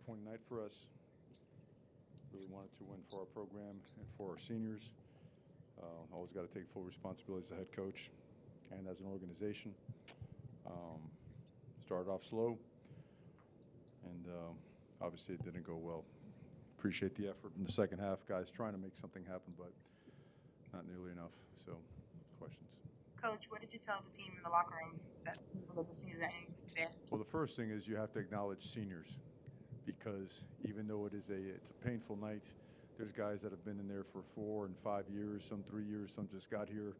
disappointing night for us. Really wanted to win for our program and for our seniors. Always got to take full responsibility as a head coach and as an organization. Started off slow, and obviously it didn't go well. Appreciate the effort in the second half, guys trying to make something happen, but not nearly enough. So, questions? Coach, what did you tell the team in the locker room that the season ends today? Well, the first thing is you have to acknowledge seniors, because even though it's a painful night, there's guys that have been in there for 4 and 5 years, some 3 years, some just got here,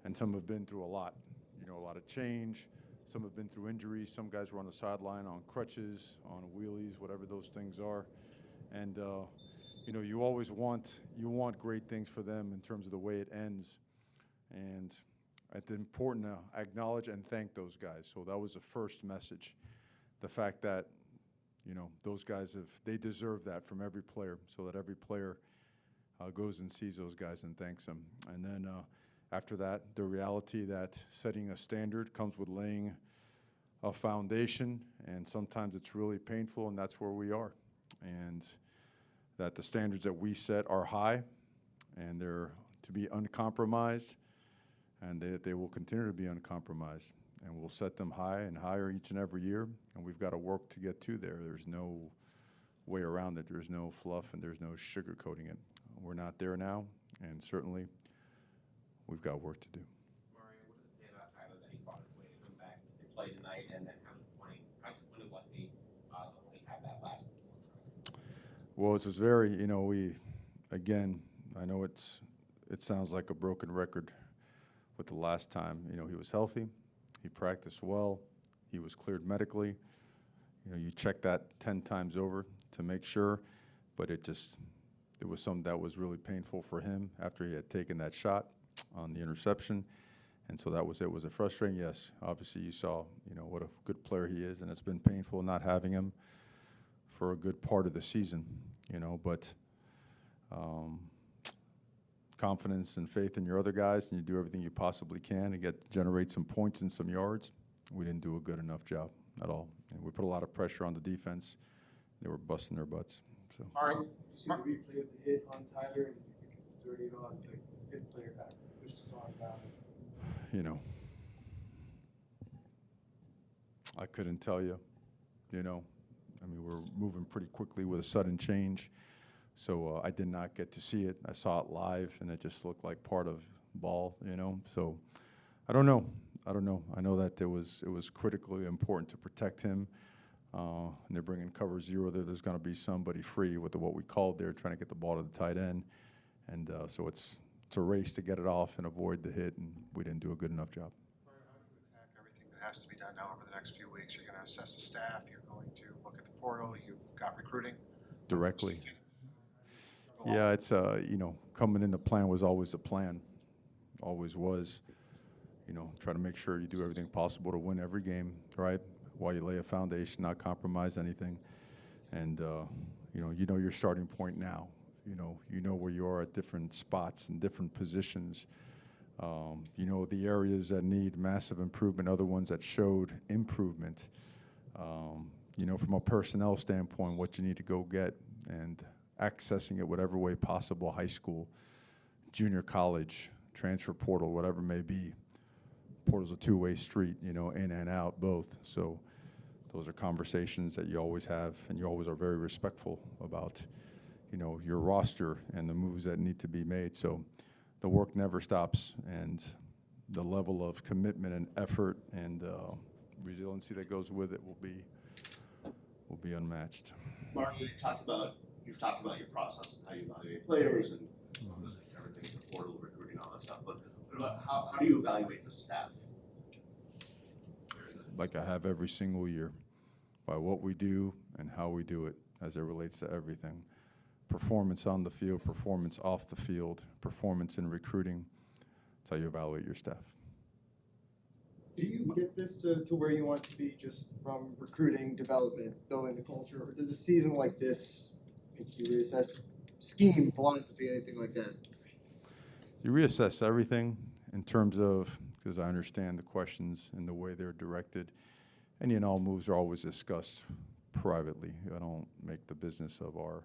and some have been through a lot. You know, a lot of change. Some have been through injuries. Some guys were on the sideline on crutches, on wheelies, whatever those things are. And you know, you always want great things for them in terms of the way it ends. And it's important to acknowledge and thank those guys. So that was the first message. The fact that, you know, those guys they deserve that from every player, so that every player goes and sees those guys and thanks them. And then after that, the reality that setting a standard comes with laying a foundation, and sometimes it's really painful, and that's where we are. And that the standards that we set are high, and they're to be uncompromised, and they will continue to be uncompromised. And we'll set them high and higher each and every year, and we've got to work to get to there. There's no way around it. There's no fluff, and there's no sugarcoating it. We're not there now, and certainly we've got work to do. Mario, what does it say about Tyler that he fought his way to come back and play tonight, and then how disappointed was he to only have that last one? Well, it was very, you know, again, I know it sounds like a broken record with the last time. You know, he was healthy. He practiced well. He was cleared medically. You know, you check that 10 times over to make sure, but it was something that was really painful for him after he had taken that shot on the interception. And so that was it. Was it frustrating? Yes. Obviously, you saw, you know, what a good player he is, and it's been painful not having him for a good part of the season, you know, but confidence and faith in your other guys, and you do everything you possibly can to generate some points and some yards. We didn't do a good enough job at all. And we put a lot of pressure on the defense. They were busting their butts. So. All right. You see the replay of the hit on Tyler, and you think it's dirty on the Pitt player back, pushed his arm down. You know, I couldn't tell you, you know. I mean, we're moving pretty quickly with a sudden change. So I did not get to see it. I saw it live, and it just looked like part of ball, you know. So I don't know. I know that it was critically important to protect him. And they're bringing cover 0 there. There's going to be somebody free with what we called there, trying to get the ball to the tight end. And so it's a race to get it off and avoid the hit, and we didn't do a good enough job. How do you attack everything that has to be done now over the next few weeks? You're going to assess the staff. You're going to look at the portal. You've got recruiting. Directly. Yeah, it's, you know, coming in the plan was always the plan. Always was. You know, try to make sure you do everything possible to win every game, right? While you lay a foundation, not compromise anything. And, you know your starting point now. You know where you are at different spots and different positions. You know the areas that need massive improvement, other ones that showed improvement. You know, from a personnel standpoint, what you need to go get and accessing it whatever way possible, high school, junior college, transfer portal, whatever it may be. Portal's a two-way street, you know, in and out, both. So those are conversations that you always have, and you always are very respectful about, you know, your roster and the moves that need to be made. So the work never stops, and the level of commitment and effort and resiliency that goes with it will be unmatched. Mark, you've talked about your process and how you evaluate players and everything, the portal, recruiting, all that stuff. But what about how do you evaluate the staff? Like I have every single year, by what we do and how we do it as it relates to everything. Performance on the field, performance off the field, performance in recruiting. That's how you evaluate your staff. Do you get this to where you want to be just from recruiting, development, building the culture, or does a season like this make you reassess scheme, philosophy, anything like that? You reassess everything in terms of, because I understand the questions and the way they're directed, and you know, moves are always discussed privately. I don't make the business of our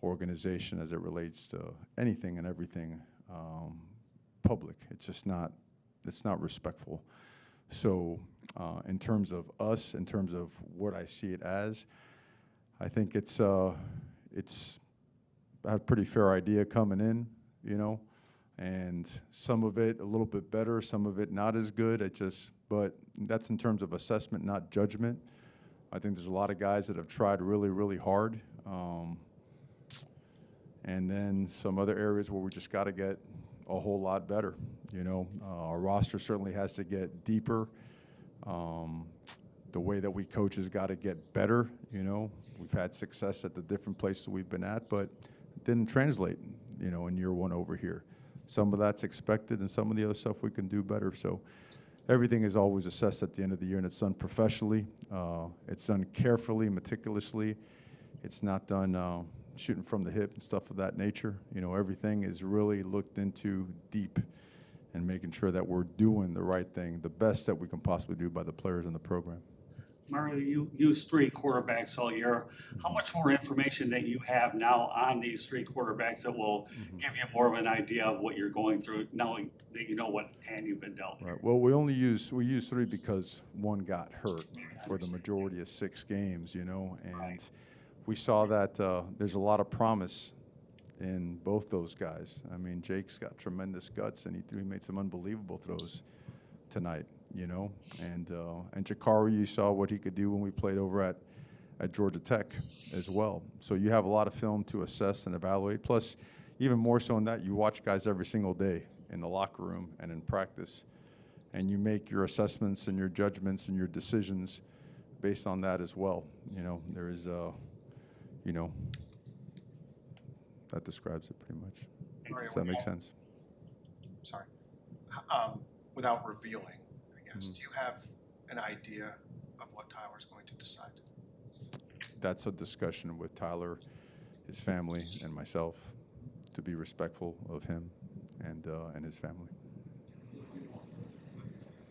organization as it relates to anything and everything public. It's just not, it's not respectful. So in terms of us, in terms of what I see it as, I think it's I have a pretty fair idea coming in, you know, and some of it a little bit better, some of it not as good. But that's in terms of assessment, not judgment. I think there's a lot of guys that have tried really, really hard. And then some other areas where we just got to get a whole lot better. You know, our roster certainly has to get deeper. The way that we coach has got to get better. You know, we've had success at the different places we've been at, but it didn't translate, you know, in year one over here. Some of that's expected, and some of the other stuff we can do better. So everything is always assessed at the end of the year, and it's done professionally. It's done carefully, meticulously. It's not done shooting from the hip and stuff of that nature. You know, everything is really looked into deep and making sure that we're doing the right thing, the best that we can possibly do by the players in the program. Mario, you used 3 quarterbacks all year. How much more information that you have now on these 3 quarterbacks that will give you more of an idea of what you're going through, knowing that you know what hand you've been dealt? Right. Well, we used 3 because one got hurt for the majority of 6 games, you know, and we saw that there's a lot of promise in both those guys. I mean, Jake's got tremendous guts, and he made some unbelievable throws tonight, you know. And Jakari, you saw what he could do when we played over at Georgia Tech as well. So you have a lot of film to assess and evaluate. Plus, even more so in that, you watch guys every single day in the locker room and in practice, and you make your assessments and your judgments and your decisions based on that as well. You know, there is you know, that describes it pretty much. Does that make sense? Sorry. Without revealing, I guess, do you have an idea of what Tyler's going to decide? That's a discussion with Tyler, his family, and myself, to be respectful of him and his family.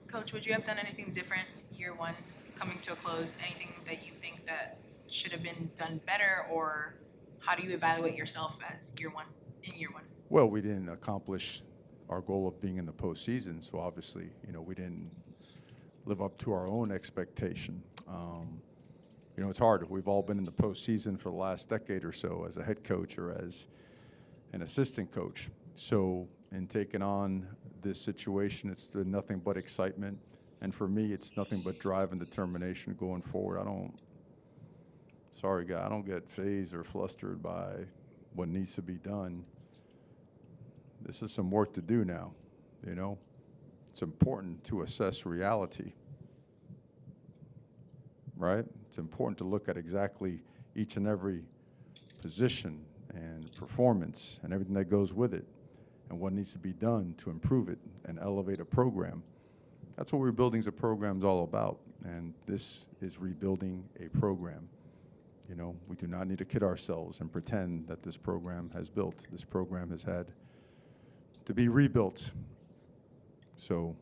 Coach, would you have done anything different year one coming to a close? Anything that you think that should have been done better, or how do you evaluate yourself as in year one? Well, we didn't accomplish our goal of being in the postseason, so obviously, you know, we didn't live up to our own expectation. You know, it's hard. We've all been in the postseason for the last decade or so as a head coach or as an assistant coach. So in taking on this situation, it's nothing but excitement. And for me, it's nothing but drive and determination going forward. I don't get fazed or flustered by what needs to be done. This is some work to do now, you know. It's important to assess reality, right? It's important to look at exactly each and every position and performance and everything that goes with it and what needs to be done to improve it and elevate a program. That's what rebuilding a program is all about, and this is rebuilding a program. You know, we do not need to kid ourselves and pretend that this program has built. This program has had to be rebuilt. So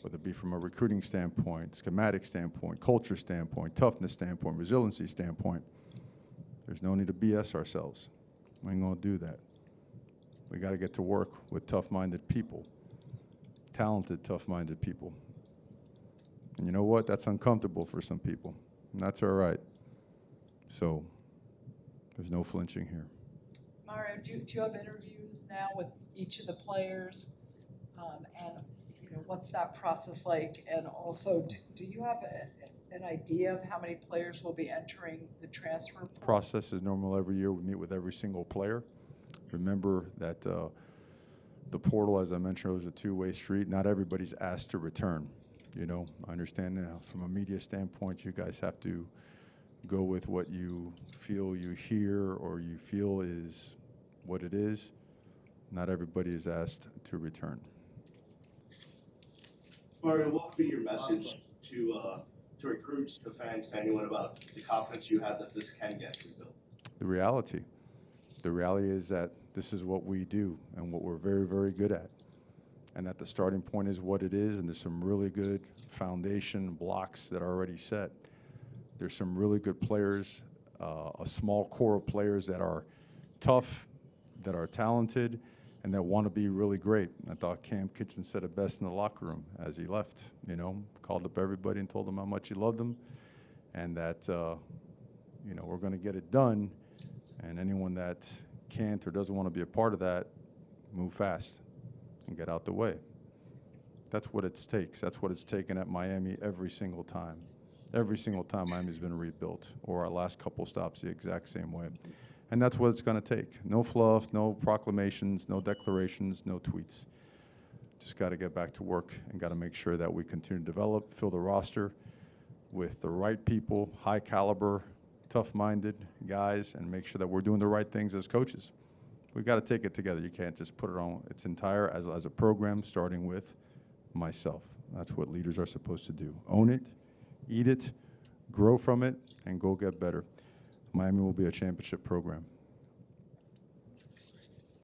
whether it be from a recruiting standpoint, schematic standpoint, culture standpoint, toughness standpoint, resiliency standpoint, there's no need to BS ourselves. We ain't gonna do that. We gotta get to work with tough-minded people, talented, tough-minded people. And you know what? That's uncomfortable for some people, and that's all right. So there's no flinching here. Mario, do you have interviews now with each of the players? And you know, what's that process like? And also, do you have an idea of how many players will be entering the transfer portal? Process is normal every year. We meet with every single player. Remember that the portal, as I mentioned, was a two-way street. Not everybody's asked to return. You know, I understand now from a media standpoint, you guys have to go with what you feel you hear or you feel is what it is. Not everybody is asked to return. Mario, what would be your message to recruits, to fans, to anyone about the confidence you have that this can get rebuilt? The reality is that this is what we do and what we're very, very good at. And that the starting point is what it is, and there's some really good foundation blocks that are already set. There's some really good players, a small core of players that are tough, that are talented, and that want to be really great. I thought Cam Kitchen said it best in the locker room as he left, you know, called up everybody and told them how much he loved them, and that, you know, we're going to get it done, and anyone that can't or doesn't want to be a part of that, move fast and get out the way. That's what it takes. That's what it's taken at Miami every single time. Every single time Miami's been rebuilt, or our last couple stops the exact same way. And that's what it's going to take. No fluff, no proclamations, no declarations, no tweets. Just got to get back to work and got to make sure that we continue to develop, fill the roster with the right people, high caliber, tough-minded guys, and make sure that we're doing the right things as coaches. We've got to take it together. You can't just put it on its entire as a program, starting with myself. That's what leaders are supposed to do. Own it, eat it, grow from it, and go get better. Miami will be a championship program.